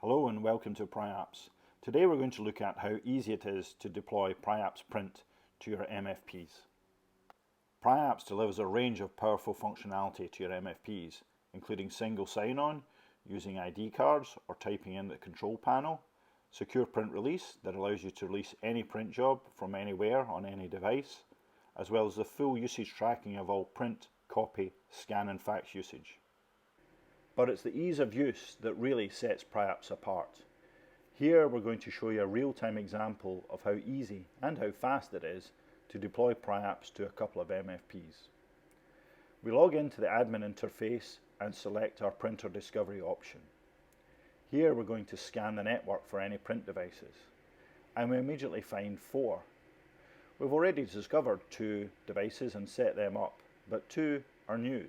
Hello and welcome to PriApps. Today we're going to look at how easy it is to deploy PriApps Print to your MFPs. PriApps delivers a range of powerful functionality to your MFPs, including single sign-on, using ID cards or typing in the control panel, secure print release that allows you to release any print job from anywhere on any device, as well as the full usage tracking of all print, copy, scan and fax usage. But it's the ease of use that really sets PriApps apart. Here we're going to show you a real-time example of how easy and how fast it is to deploy PriApps to a couple of MFPs. We log into the admin interface and select our printer discovery option. Here we're going to scan the network for any print devices, and we immediately find 4. We've already discovered 2 devices and set them up, but 2 are new.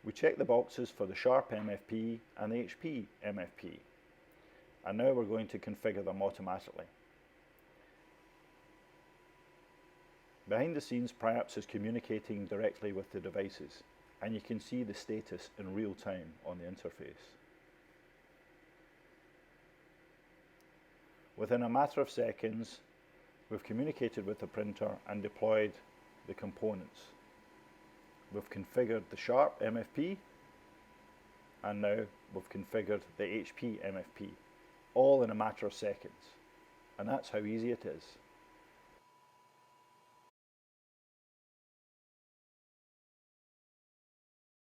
We check the boxes for the Sharp MFP and the HP MFP, and now we're going to configure them automatically. Behind the scenes, PriApps is communicating directly with the devices, and you can see the status in real time on the interface. Within a matter of seconds, we've communicated with the printer and deployed the components. We've configured the Sharp MFP, and now we've configured the HP MFP, all in a matter of seconds. And that's how easy it is.